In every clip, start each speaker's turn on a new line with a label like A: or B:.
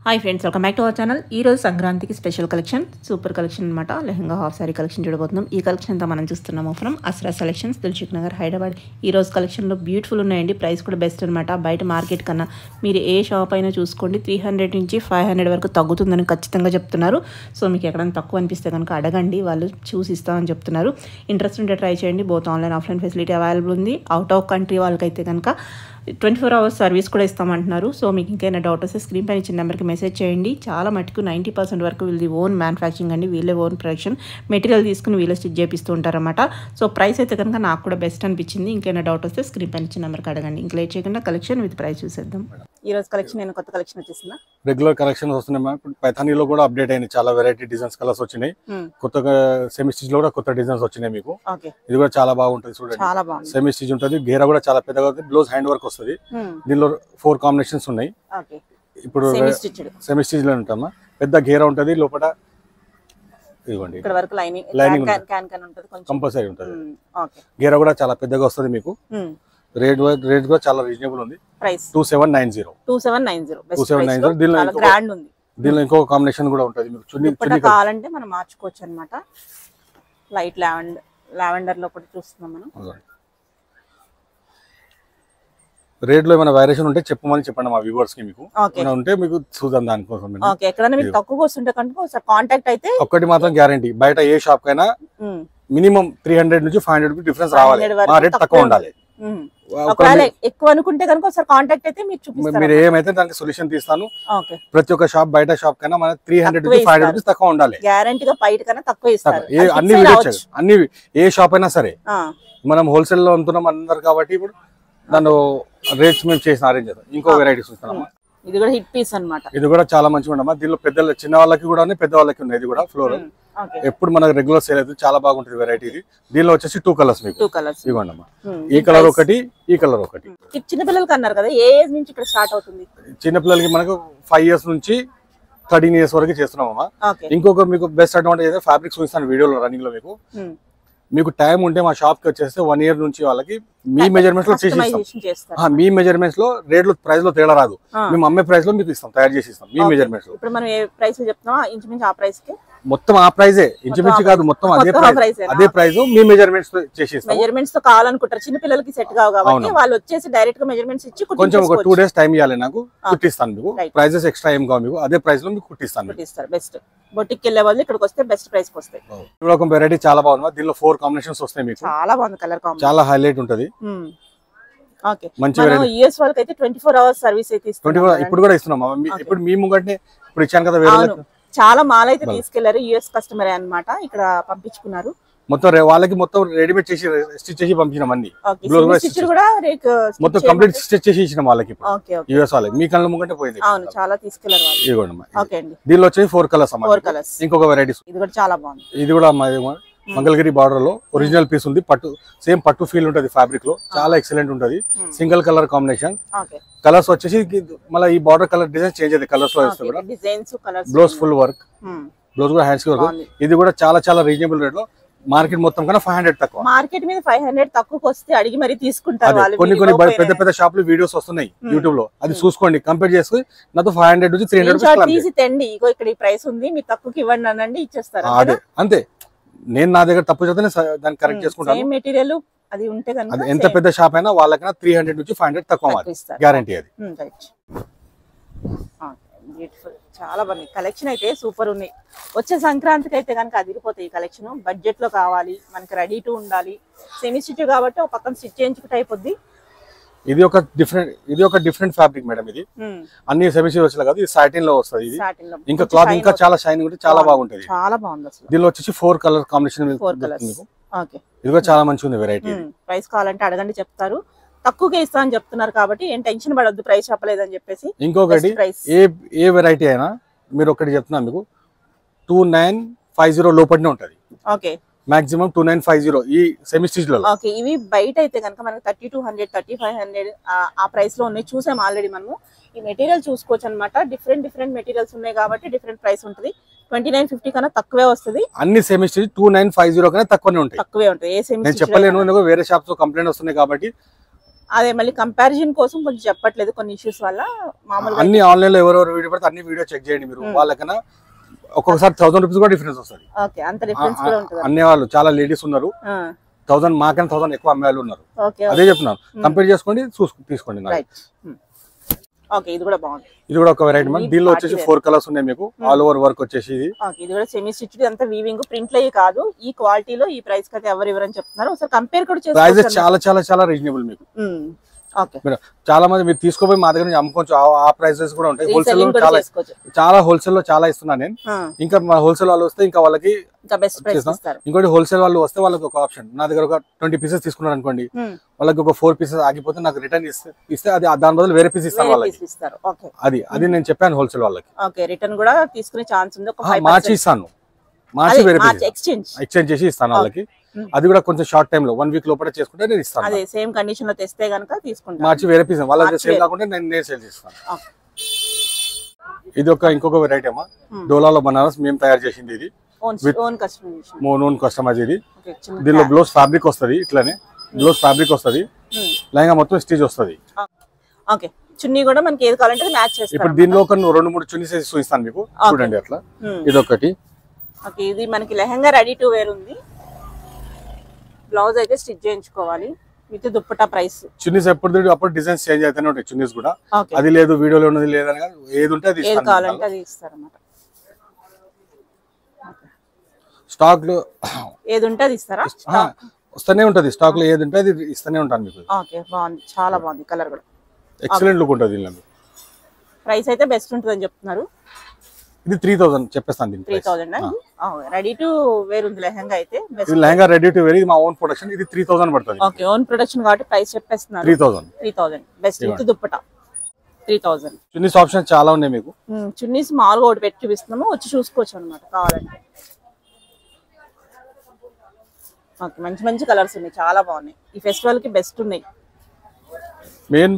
A: Hi friends, welcome back to our channel. ఈ రోజు సంక్రాంతికి స్పెషల్ కలెక్షన్, సూపర్ కలెక్షన్ అనమాట. లెహంగా హాఫ్ సారీ కలెక్షన్ చూడబోతున్నాం. ఈ కలెక్షన్ అంతా మనం చూస్తున్నాము ఫ్రమ్ అస్రా సెలెక్షన్స్, దిల్సుఖ్ నగర్, హైదరాబాద్. ఈ రోజు కలెక్షన్లో బ్యూటిఫుల్ ఉన్నాయండి. ప్రైస్ కూడా బెస్ట్ అనమాట. బయట మార్కెట్ కన్నా మీరు ఏ షాప్ అయినా చూసుకోండి 300 నుంచి 500 వరకు తగ్గుతుందని ఖచ్చితంగా చెప్తున్నారు. సో మీకు ఎక్కడైనా తక్కువ అనిపిస్తే కనుక అడగండి, వాళ్ళు చూసి ఇస్తామని చెప్తున్నారు. ఇంట్రెస్ట్ ఉంటే ట్రై చేయండి. Both online offline facility available ఉంది. అవుట్ ఆఫ్ కంట్రీ వాళ్ళకైతే కనుక 24 hours సర్వీస్ కూడా ఇస్తామంటున్నారు. సో మీకు ఇంకైనా డౌట్ వస్తే స్క్రీన్ పైన ఇచ్చిన నెంబర్కి మెసేజ్ చేయండి. చాలా మటుకు 90% వరకు వీళ్ళది ఓన్ మ్యానుఫ్యాక్చరింగ్ అండి. వీళ్ళే ఓన్ ప్రొడక్షన్, మెటీరియల్ తీసుకుని వీళ్ళే స్టిచ్ చేపిస్తూ ఉంటారన్నమాట. సో ప్రైస్ అయితే కనుక నాకు కూడా బెస్ట్ అనిపించింది. ఇంకైనా డౌట్ వస్తే స్క్రీన్ పైన ఇచ్చిన నెంబర్కి అడగండి. ఇంకా లేట్ చేయకుండా కలెక్షన్ విత్ ప్రైస్ చూసేద్దాం. ఈ రోజు కలెక్షన్ నేను కొత్త కలెక్షన్ వచ్చేసిందా?
B: రెగ్యులర్ కలెక్షన్ వస్తున్నాయి. ఇప్పుడు పైథానీలో కూడా అప్డేట్ అయింది. చాలా వెరైటీ డిజైన్స్ కలర్స్ వచ్చినాయి. కొత్తగా సెమీ స్టిచ్ లో కూడా కొత్త డిజైన్స్ వచ్చినాయి మీకు. ఇది కూడా చాలా బాగుంటుంది చూడండి.
A: చాలా బాగుంది.
B: సెమీ స్టిచ్ ఉంటుంది. గేరా కూడా చాలా పెద్దగా ఉంటుంది. బ్లౌజ్ హ్యాండ్ వర్క్ వస్తుంది. దీనిలో 4 కాంబినేషన్స్ ఉన్నాయి. ఇప్పుడు సెమీ స్టిచ్ లో ఉంటామా, పెద్ద గేరా ఉంటుంది. లోపల ఇదిగోండి లైనింగ్ కంపల్సరీ ఉంటుంది. గేరా కూడా చాలా పెద్దగా వస్తుంది మీకు. రేట్ కూడా చాలా రీజనబుల్ ఉంది. ప్రైస్ 2790. దీనిలో ఇంకో కాంబినేషన్ కూడా ఉంటుంది మీకు. చున్నీ
A: కావాలంటే మనం మార్చుకోవచ్చు అన్నమాట. లైట్ లావెండర్ లో కూడా చూస్తున్నాం మనం.
B: రేట్ లో ఏమైనా వేరియేషన్ ఉంటే చెప్పండి మా వ్యూవర్స్ కి. మీకు ఉంటే మీకు చూద్దాం దానికోసం.
A: తక్కువ వస్తుంటే కనుక కాంటాక్ట్ అయితే
B: ఒక్కటి మాత్రం గ్యారంటీ, బయట ఏ షాప్ కైనా మినిమం 300 నుంచి 500 డిఫరెన్స్ రావాలి. మా రేట్ తక్కువ ఉండాలి.
A: ఎక్కువ అనుకుంటే కనుక ఒకసారి కాంటాక్ట్ అయితే
B: మీరు ఏమైతే దానికి సొల్యూషన్ తీస్తాను. ప్రతి ఒక్క షాప్, బయట షాప్ కన్నా మన 300 నుంచి 500 రూపీస్ తక్కువ ఉండాలి.
A: గ్యారంటీగా బయట కన్నా తక్కువ ఇస్తారు.
B: అన్ని ఏ షాప్ అయినా సరే. మనం హోల్సేల్ లో అమ్ముతున్నాం అందరు కాబట్టి ఇప్పుడు దాని రేట్స్ మేము చేసిన అరేంజ్ చేస్తాం. ఇంకో వెరైటీస్ చూస్తున్నాం.
A: ఇది కూడా హిట్ పీస్ అన్నమాట.
B: ఇది కూడా చాలా మంచిగా ఉండమ్మా. దీనిలో పెద్దలు చిన్న వాళ్ళకి కూడా పెద్ద వాళ్ళకి ఉన్నాయి. ఇది కూడా ఫ్లోర్ ఎప్పుడు మనకు రెగ్యులర్ సేల్ అవుతుంది. చాలా బాగుంటుంది వెరైటీ ఇది. దీనిలో వచ్చేసి 2 కలర్స్ మీకు. ఇవ్వండి. ఈ కలర్ ఒకటి, ఈ కలర్ ఒకటి.
A: చిన్న పిల్లలకి అన్నారు కదా, ఏ ఏజ్ నుంచి ఇక్కడ స్టార్ట్ అవుతుంది?
B: చిన్న పిల్లలకి మనకు 5 years నుంచి 13 years వరకు చేస్తున్నామమ్మా. ఇంకొక మీకు బెస్ట్ అడ్వాంటేజ్ అయితే ఫ్యాబ్రిక్స్ చూపిస్తాను వీడియోలో రన్నింగ్ లో. మీకు టైం ఉంటే మా షాప్ కి వచ్చేస్తే 1 year నుంచి వాళ్ళకి మీ మెజర్మెంట్స్ లో చేసిస్తాం. మీ మెజర్మెంట్స్ లో రేట్ లో ప్రైస్ లో తేడా రాదు. మేము అమ్మే ప్రైస్ లో మీకు ఇస్తాం, తయారు చేసి ఇస్తాం. మీ మెజర్మెంట్స్ లో ఇప్పుడు మనం ఏ ప్రైస్ చెప్తున్నాం ఇంచుమించు ఆ ప్రైస్ కి మొత్తం ఆ ప్రైజే, ఇంచుమించు కాదు మొత్తం అదే ప్రైస్ మీ మెజర్మెంట్స్ తో చేసి ఇస్తాం.
A: మెజర్మెంట్స్ తో కావాలనుకుంటారు, చిన్న పిల్లలకి సెట్ కావు కాబట్టి వాళ్ళు వచ్చేసి డైరెక్ట్ గా మెజర్మెంట్స్ ఇచ్చి
B: కొంచెం ఒక 2 days టైం ఇవ్వాలి నాకు, కుట్టిస్తాను మీకు. ప్రైజెస్ ఎక్స్ట్రా ఏం కావు మీకు, అదే ప్రైస్ లో మీకు కుట్టిస్తాను.
A: బెస్ట్ బొటిక్ వెళ్ళే వాళ్ళు ఇక్కడికి వస్తే బెస్ట్ ప్రైస్ కి వస్తాయి.
B: ఇప్పుడు ఒక వెరైటీ చాలా బాగుంది. దీనిలో 4 కాంబినేషన్స్ వస్తాయి మీకు.
A: చాలా బాగుంది కలర్ కాంబినేషన్,
B: చాలా హైలైట్ ఉంటది.
A: మంచి యూఎస్ వాళ్ళకి అయితే 24 hours సర్వీస్ అయితే ఇస్తున్నాం.
B: ఇప్పుడు కూడా ఇస్తున్నాం. ఇప్పుడు మీ ముంగట్నే ఇప్పుడు ఇచ్చాను కదా.
A: చాలా మాల్ అయితే తీసుకెళ్లారు. యూఎస్ కస్టమర్ అన్నమాట. ఇక్కడ పంపించుకున్నారు.
B: మొత్తం వాళ్ళకి మొత్తం రెడీమేడ్ చేసి స్టిచ్ చేసి పంపించినాం. అన్ని మొత్తం కంప్లీట్ స్టిచ్ చేసి ఇచ్చిన వాళ్ళకి యూఎస్ వాళ్ళకి. మీ కళ్ళ ముంగంటే పోయింది.
A: చాలా తీసుకెళ్లారు.
B: దీనిలో వచ్చి 4 కలర్స్. ఇంకొక వెరైటీస్.
A: ఇది కూడా చాలా బాగుంది.
B: ఇది కూడా మంగళగిరి బార్డర్ లో ఒరిజినల్ పీస్ ఉంది. పట్టు సేమ్ పట్టు ఫీల్ ఉంటది ఫ్యాబ్రిక్ లో. చాలా ఎక్సలెంట్ ఉంటది. Single colour combination. కలర్స్ వచ్చేసి మళ్ళీ ఈ బార్డర్ కలర్ డిజైన్ చేంజ్ అవుతుంది కలర్స్ లో. బ్లౌజ్ ఫుల్ వర్క్, బ్లౌజ్ కూడా హ్యాండ్స్ వర్క్. ఇది కూడా చాలా చాలా రీజనబుల్ రేట్ లో. మార్కెట్ మొత్తం కన్నా 500 తక్కువ.
A: మార్కెట్ మీద 500 తక్కువకి వస్తే అడిగి మరి తీసుకుంటారు.
B: కొన్ని పెద్ద పెద్ద షాపులు వీడియోస్ వస్తున్నాయి యూట్యూబ్ లో, అది చూసుకోండి. కంపేర్ చేసి నాతో 500 నుంచి 300
A: తీసి తెండి. ఇగో ఇక్కడ ఈ ప్రైస్ ఉంది, మీ తక్కువకి ఇవ్వండి అనండి, ఇచ్చేస్తారు.
B: అదే అంతే. నేను నా దగ్గర తప్పు చేస్తే దాన్ని కరెక్ట్ చేసుకుంటాను.
A: మెటీరియల్ అది ఉంటే
B: అది ఎంత పెద్ద షాప్ అయినా వాళ్ళకైనా 300 నుంచి 500 తక్కువ గ్యారంటీ. అది
A: బ్యూటిఫుల్, చాలా బాగుంది. కలెక్షన్ అయితే సూపర్ ఉంది. వచ్చే సంక్రాంతికి అయితే కనుక అదిరిపోతాయి ఈ కలెక్షన్. బడ్జెట్ లో కావాలి, మనకి రెడీ టు ఉండాలి. సెమీ స్టిచ్ కాబట్టి ఒక పక్కన స్టిచ్ చేయించుకుంటే అయిపోద్ది.
B: ఇది ఒక డిఫరెంట్ ఫ్యాబ్రిక్ మేడం. ఇది అన్ని సెమీ స్టిచ్ వచ్చేలా కాదు, ఇది సాటిన్ లో వస్తుంది. ఇది ఇంకా క్లాత్ ఇంకా చాలా షైనింగ్ ఉంటుంది, చాలా బాగుంటుంది.
A: చాలా బాగుంది అసలు.
B: దీనిలో వచ్చేసి 4 కలర్ కాంబినేషన్. ఇది కూడా చాలా మంచిగా ఉంది వెరైటీ.
A: ప్రైస్ కావాలంటే అడగండి, చెప్తారు. తక్కువగా ఇస్తా అని చెప్తున్నారు కాబట్టి ఏం టెన్షన్ పడొద్దు ప్రైస్ చెప్పలేదని చెప్పేసి.
B: ఇంకొకటి ఏ వెరైటీ అయినా మీరు ఒకటి చెప్తున్నా మీకు 2950 లోపలనే ఉంటది.
A: ఓకే,
B: మాక్సిమం 2950 ఈ సెమీ స్టిచ్ లో.
A: ఓకే, ఇవి బయట అయితే కనుక మనకి 3200 3500 ఆ ప్రైస్ లో ఉన్నాయి. చూసాం ఆల్రెడీ మనము. ఈ మెటీరియల్ చూసుకోవచ్చు అనమాట. డిఫరెంట్ మెటీరియల్స్ ఉన్నాయి కాబట్టి డిఫరెంట్ ప్రైస్ ఉంటుంది. 2950 కన్నా తక్కువే వస్తుంది.
B: అన్ని సెమీ స్టిచ్ 2950 కన్నా తక్కువనే ఉంటాయి.
A: తక్కువే ఉంటాయి. ఏ సెమీ
B: నేను చెప్పలేను, వేరే షాప్స్ లో కంప్లైంట్ వస్తున్నాయి కాబట్టి
A: అదే మళ్ళీ కంపారిజన్ కోసం కొంచెం చెప్పట్లేదు కొన్ని ఇష్యూస్ వల్ల. మామూలుగా
B: అన్ని ఆన్లైన్ లో ఎవరెవరు వీడియో పడితే అన్ని వీడియో చెక్ చేయండి మీరు. వాళ్ళకన్నా ఒక్కొక్కసారి 1000 రూపీస్ కూడా డిఫరెన్స్ వస్తుంది.
A: ఓకే, అంత డిఫరెన్స్ కూడా ఉంటుంది.
B: అన్ని వాళ్ళు చాలా లేడీస్ ఉన్నారు, 1000 మాకన్నా 1000 ఎక్కువ అమ్మాయి వాళ్ళు ఉన్నారు. అదే చెప్తున్నాను, కంపేర్ చేసుకోండి, తీసుకోండి.
A: ఓకే, ఇది కూడా బాగుంది.
B: ఇది కూడా ఒక వెరైటీ మ్యామ్. దీనిలో వచ్చేసి 4 కలర్స్ ఉన్నాయి మీకు. ఆల్ ఓవర్ వర్క్ వచ్చేసి ఇది.
A: ఇది కూడా సెమీ స్టిచ్డ్, అంతా వీవింగ్, ప్రింట్లు అయ్యి కాదు. ఈ క్వాలిటీలో ఈ ప్రైస్ కి అయితే ఎవరు ఇవ్వరని చెప్తున్నారు. ఒకసారి కంపేర్ కూడా చేసుకోవచ్చు.
B: ప్రైజెస్ చాలా చాలా చాలా రీజనబుల్ మీకు. చాలా మంది మీరు తీసుకోపోయి మా దగ్గర నుంచి అమ్ముకోవచ్చు. ఆ ప్రైసెస్ కూడా ఉంటాయి. హోల్సేల్ లో చాలా హోల్సేల్ లో చాలా ఇస్తున్నాను నేను. ఇంకా మా హోల్సేల్ వాళ్ళు వస్తే ఇంకా వాళ్ళకి ఇంకోటి హోల్సేల్ వాళ్ళు వస్తే వాళ్ళకి ఒక ఆప్షన్, నా దగ్గర ఒక 20 పీసెస్ తీసుకున్నారు అనుకోండి, వాళ్ళకి ఒక 4 పీసెస్ ఆగిపోతే నాకు రిటర్న్ ఇస్తే అది దాని బదులు వేరే పీస్ ఇస్తాను వాళ్ళకి. అది నేను చెప్పాను హోల్సేల్ వాళ్ళకి.
A: రిటర్న్ కూడా తీసుకునే ఛాన్స్ ఉంది.
B: మార్చి ఇస్తాను, మార్చి వేరే ఎక్స్చేంజ్ చేసి ఇస్తాను వాళ్ళకి. అది కూడా కొంచెం షార్ట్ టైం లో 1 వీక్ లోపల చేసుకుంటే నేను ఇస్తాను.
A: అదే సేమ్ కండిషన్ లో తెస్తే గనుక తీసుకుంటాను.
B: మార్చి వేరే పీస్ వాళ్ళకి సేల్ కాకుండా నేను సేల్ చేస్తాను. ఇది ఇంకొక వెరైటీ అమ్మా, డోలాలో బనారస్ మేము తయారు చేసింది. ఇది ఓన్ కస్టమైజ్. ఇది దీనిలో బ్లౌజ్ ఫ్యాబ్రిక్ వస్తుంది, ఇట్లానే బ్లౌజ్ ఫ్యాబ్రిక్ వస్తుంది, లైంగా మొత్తం స్టిచ్ వస్తుంది.
A: ఓకే, చున్నీ కూడా మనకి ఏది కావాలంటే మ్యాచ్ చేస్తాం.
B: ఇప్పుడు దీనిలో ఒక 2-3 చున్నీస్ చూపిస్తాను మీకు, చూడండి అట్లా. ఇది ఒకటి.
A: ఓకే, ఇది మనకి లెహంగా రెడీ టు వేర్ ఉంది. బ్లౌజ్ అయితే స్టిచ్ చేయించుకోవాలి విత్ దుప్పటా. ప్రైస్
B: చున్నీస్ అప్పుడు డిజైన్స్ చేంజ్ అవుతూనే ఉంటాయి. చున్నీస్ కూడా అది లేదు వీడియోలో ఉన్నది లేదని కాదు, ఏది ఉంటే అది
A: కావాలంటే అది ఇస్తారన్నమాట.
B: స్టాక్ లో
A: ఏది ఉంటే అది ఇస్తారా?
B: వస్తూనే ఉంటది, స్టాక్ లో ఏది ఉంటే అది ఇస్తూనే ఉంటాను మీకు.
A: ఓకే, బాగుంది, చాలా బాగుంది. కలర్ కూడా
B: ఎక్సలెంట్ లుక్ ఉంటుంది.
A: ప్రైస్ అయితే బెస్ట్ ఉంటుంది అని చెప్తున్నారు.
B: ఇది 3000 చెప్పేస్తాను.
A: 3000 రెడీ టు వేర్ ఉంది లెహంగా అయితే.
B: లెహంగా రెడీ టు వేర్, ఇది మా ఓన్ ప్రొడక్షన్. ఇది 3000 పడుతుంది.
A: ఓకే, ఓన్ ప్రొడక్షన్ కాబట్టి ప్రైస్ చెప్పేస్తున్నారు. 3000 best with dupatta. 3000.
B: Chunnis options చాలా ఉన్నాయి మీకు.
A: చున్నీస్ మామూలుగా ఒకటి పెట్టి చూపిస్తున్నాము, వచ్చి చూసుకోవచ్చు అనమాట కావాలంటే. ఓకే, మంచి మంచి కలర్స్ ఉన్నాయి, చాలా బాగున్నాయి. ఈ ఫెస్టివల్ కి బెస్ట్ ఉన్నాయి.
B: మెయిన్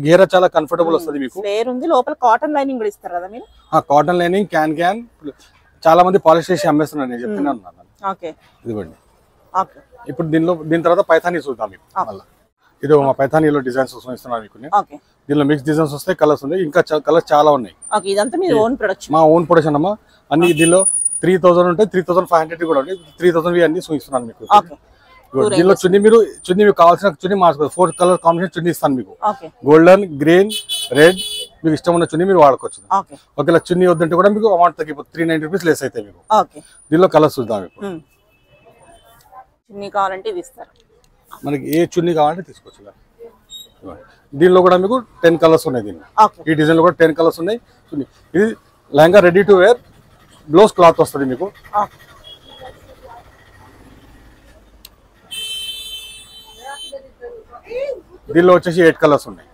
B: గేరా చాలా కంఫర్టబుల్ వస్తుంది మీకు.
A: ఫ్లేర్ ఉంది, లోపల కాటన్ లైనింగ్ కూడా ఇస్తారు కదా మీరు?
B: కాటన్ లైనింగ్ క్యాన్ చాలా మంది పాలిష్ చేసి అమ్మేస్తున్నారు, నేను చెప్తున్నాను.
A: ఓకే,
B: ఇదిగోండి. ఇప్పుడు దీని తర్వాత పైథానీ చూద్దాం మీకు. ఇది మా పైథానీలో డిజైన్స్ ఇస్తున్నాను మీకు. దీనిలో మిక్స్ డిజైన్స్ వస్తాయి, కలర్స్ ఉన్నాయి, ఇంకా కలర్స్ చాలా ఉన్నాయి. మా ఓన్ ప్రొడక్షన్ అమ్మా. అన్ని దీనిలో 3000 ఉంటాయి, 3500 కూడా ఉంటాయి. 3000 అన్ని చూపిస్తున్నాను మీకు. దీనిలో చున్నీ మీకు కావాల్సిన చున్నీ మార్చుకోవచ్చు. 4 కలర్ కాంబినేషన్ చున్నీ ఇస్తాను మీకు. గోల్డెన్, గ్రీన్, రెడ్, మీకు ఇష్టం ఉన్న చున్నీ మీరు వాడుకోవచ్చు. ఒకవేళ చున్నీ వద్దంటే కూడా మీకు అమౌంట్ తగ్గిపోతుంది, 390 రూపీస్ లెస్ అయితే మీకు. దీనిలో కలర్స్ చూద్దాం మీకు.
A: చున్నీ కావాలంటే ఇది ఇస్తారు,
B: మనకి ఏ చున్నీ కావాలంటే తీసుకోవచ్చు. దీనిలో కూడా మీకు 10 కలర్స్ ఉన్నాయి. దీనిలో ఈ డిజైన్ లో కూడా 10 కలర్స్ ఉన్నాయి. ఇది lehenga ready to wear, blouse cloth వస్తుంది మీకు. దీనిలో వచ్చేసి 8 కలర్స్ ఉన్నాయి.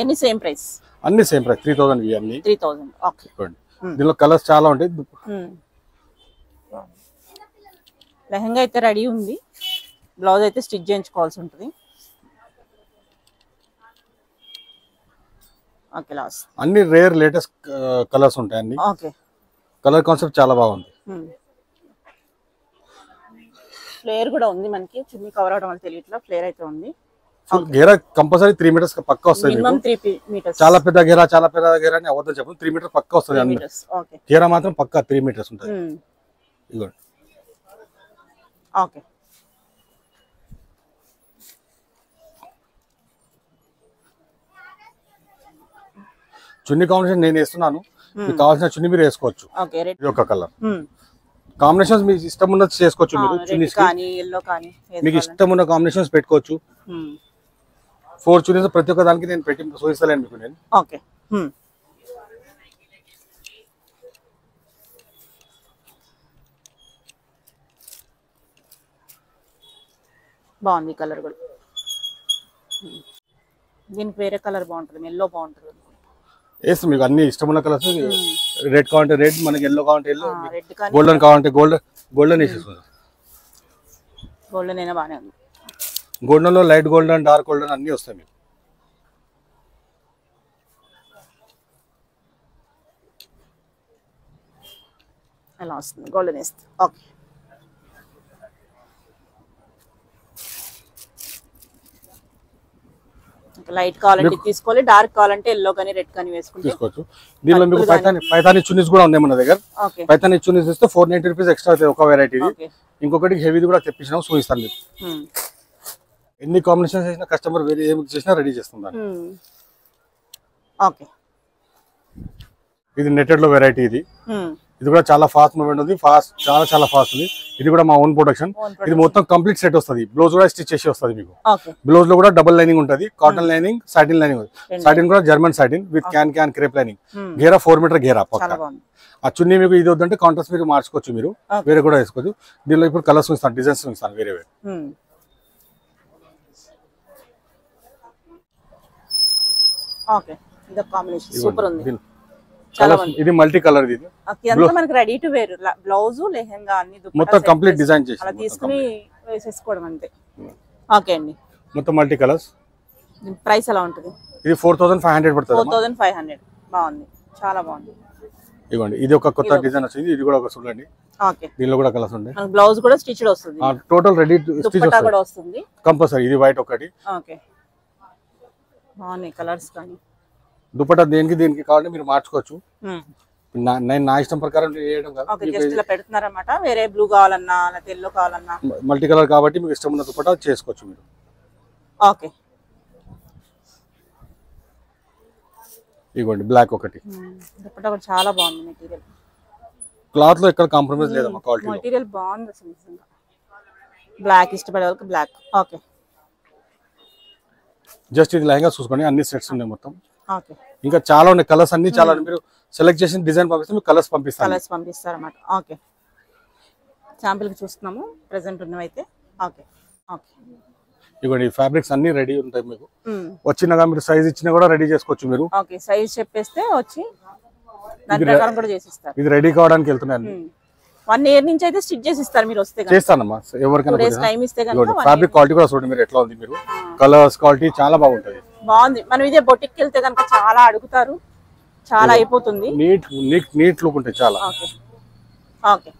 A: ఎన్ని సేమ్ ప్రైస్?
B: అన్ని సేమ్ ప్రైస్, 3000 అన్ని
A: 3000. ఓకే,
B: దీనిలో కలర్స్ చాలా ఉంటాయి.
A: లెహంగా అయితే రెడీ ఉంది, బ్లౌజ్ అయితే స్టిచ్ చేయించుకోవాల్సి ఉంటుంది. ఓకే, లాస్ట్
B: అన్ని రేర్ లేటెస్ట్ కలర్స్ ఉంటాయి అన్ని.
A: ఓకే,
B: కలర్ కాన్సెప్ట్ చాలా బాగుంది.
A: ఫ్లేర్ కూడా ఉంది మనకి, చున్నీ కవర్ అవడం వల్ల తెలియట్లా, ఫ్లేర్ అయితే ఉంది.
B: గేరా కంపల్సరీ 3 మీటర్స్ పక్కా వస్తుంది. చాలా పెద్ద గేరా అని అవద్దని చెప్పండి, 3 మీటర్స్ పక్కా వస్తుంది. గేరా మాత్రం పక్కా 3 మీటర్స్ ఉంటుంది. ఇదిగోండి.
A: ఓకే,
B: చున్నీ కాంబినేషన్ నేను వేస్తున్నాను, మీకు కావాల్సిన చున్నీ మీరు వేసుకోవచ్చు. ఇది ఒక కలర్ కాంబినేషన్స్ మీకు ఇష్టం ఉన్నది చేసుకోవచ్చు. మీరు చున్నీస్ మీకు ఇష్టం ఉన్న కాంబినేషన్స్ పెట్టుకోవచ్చు. 4 చున్నీస్ ప్రతి ఒక్క దానికి నేను పెట్టి చూపిస్తాను మీకు నేను.
A: ఓకే, బాగుంది కలర్ కూడా. దీనికి వేరే కలర్ బాగుంటుంది, ఎల్లో బాగుంటుంది.
B: వేస్తాం మీకు అన్ని ఇష్టమున్న కలర్స్. రెడ్ కావాలంటే రెడ్, మనకి ఎల్లో కావాలంటే ఎల్లో, గోల్డెన్ కావాలంటే గోల్డెన్ వేసేసుకుంటాం.
A: గోల్డెన్ అయినా బాగానే ఉంది.
B: గోల్డెన్ లో లైట్ గోల్డెన్, డార్క్ గోల్డెన్ అన్ని వస్తాయి మీకు.
A: ఎలా వస్తుంది గోల్డెన్ వేస్తే? ఓకే, లైట్ కావాలంటే తీసుకోవాలి, డార్క్ కావాలంటే ఎల్లో కానీ రెడ్ కానీ వేసుకుంటే
B: తీసుకోవచ్చు. దీనిలో మీకు పైతాని చున్నీస్ కూడా ఉన్నాయి మన దగ్గర. పైతాని చున్నీస్ ఇస్తే 490 రూపీస్ ఎక్స్ట్రా అవుతాయి ఒక వెరైటీ. ఇంకొకటి హెవీది కూడా తెప్పించినాం, చూపిస్తాను మీకు. ఎన్ని కాంబినేషన్స్ చేసినా కస్టమర్ వేరే ఏం చేసినా రెడీ చేస్తున్నాను.
A: ఓకే,
B: ఇది నెట్టెడ్ లో వెరైటీ. ఇది కూడా చాలా ఫాస్ట్ మూవ్మెంట్ ఉంది, చాలా ఫాస్ట్ ఉంది. ఇది కూడా మా ఓన్ ప్రొడక్షన్. ఇది మొత్తం కంప్లీట్ సెట్ వస్తుంది. బ్లౌజ్ కూడా స్టిచ్ చేసి వస్తుంది మీకు. బ్లౌజ్ లో కూడా డబుల్ లైనింగ్ ఉంటుంది, cotton lining, satin lining. Satin కూడా German satin with can crepe lining. గేరా 4 మీటర్ గేరా పక్క. ఆ చున్నీ మీకు ఇది వద్దంటే కాంట్రాస్ట్ మీరు మార్చుకోవచ్చు, మీరు వేరే కూడా వేసుకోవచ్చు. దీనిలో ఇప్పుడు కలర్స్ ఇస్తాను, డిజైన్స్ ఇస్తాను వేరే. ఇది మల్టీ కలర్. ఇది
A: ready to wear blouse lehenga అన్ని
B: మొత్తం కంప్లీట్ డిజైన్ చేసి
A: అలా తీసుకుని వేసేసుకోవడం అంతే. ఓకే అండి,
B: మొత్తం మల్టీ కలర్స్.
A: ప్రైస్ ఎలా ఉంటుంది?
B: ఇది 4500 పడుతుంది.
A: 4500. బాగుంది, చాలా బాగుంది.
B: ఇదిగోండి, ఇది ఒక కొత్త డిజైన్ వచ్చింది. ఇది కూడా ఒక చూడండి.
A: ఓకే,
B: దీనిలో కూడా కలర్స్ ఉంటాయి.
A: బ్లౌజ్ కూడా స్టిచ్డ్ వస్తుంది,
B: టోటల్ రెడీ స్టిచ్
A: కూడా వస్తుంది
B: కంపల్సరీ. ఇది వైట్ ఒకటి.
A: ఓకే, బాగున్నాయి కలర్స్. కానీ
B: దుపట్టా దేనికి కావాలంటే మీరు మార్చుకోవచ్చు. నేను నా ఇష్టం ప్రకారం చేయడం కాదు.
A: ఓకే, జస్ట్ ఇలా పెడుతున్నారన్నమాట. వేరే బ్లూ కావాలన్నా లేకపోతే ఎల్లో కావాలన్నా
B: మల్టీ కలర్ కాబట్టి మీకు ఇష్టం ఉన్న దుపట్టా చేసుకోవచ్చు మీరు.
A: ఓకే,
B: ఇదిగోండి బ్లాక్ ఒకటి.
A: దుపట్టా కూడా చాలా బాగుంది. మెటీరియల్
B: క్లాత్ లో ఎక్కడ కాంప్రమైజ్ లేదమ్మా, క్వాలిటీ
A: మెటీరియల్ బాగుంది అసలు నిజంగా. బ్లాక్ ఇష్టపడే వాళ్ళకి బ్లాక్. ఓకే,
B: జస్ట్ ఇది లెహంగా చూసుకోండి, అన్ని సెట్స్ ఉన్నాయి మొత్తం.
A: ఓకే,
B: ఇంకా చాలా ఉన్నాయి కలర్స్, అన్ని చాలా. మీరు సెలెక్ట్ చేసిన డిజైన్ పంపిస్తే మీకు కలర్స్
A: పంపిస్తారన్నమాట. ఓకే, శాంపిల్ కి చూస్తున్నాము ప్రెసెంట్ ఉన్నవైతే. ఓకే ఓకే,
B: ఇవ్వండి ఫ్యాబ్రిక్స్ అన్ని రెడీ ఉంటాయి మీకు. వచ్చినగా మీరు సైజ్ ఇచ్చినా కూడా రెడీ చేసుకోవచ్చు మీరు.
A: ఓకే, సైజ్ చెప్పేస్తే వచ్చి దాని ప్రకారం కూడా చేసిస్తారు.
B: ఇది రెడీ కావడానికి వెళ్తున్నాను.
A: 1 year నుంచి అయితే స్టిచ్ చేసి ఇస్తారు. మీరు వస్తే
B: చేస్తానమ్మా, ఎవరికైనా
A: టైం ఇస్తే కనుక.
B: ఫ్యాబ్రిక్ క్వాలిటీ కూడా చూడండి మీరు ఎట్లా ఉంది. మీరు కలర్స్ క్వాలిటీ చాలా బాగుంటది.
A: బాగుంది. మనం ఇదే బొటిక్ వెళ్తే కనుక చాలా అడుగుతారు, చాలా అయిపోతుంది.
B: నీట్ లుక్ ఉంటాయి చాలా.
A: Okay okay.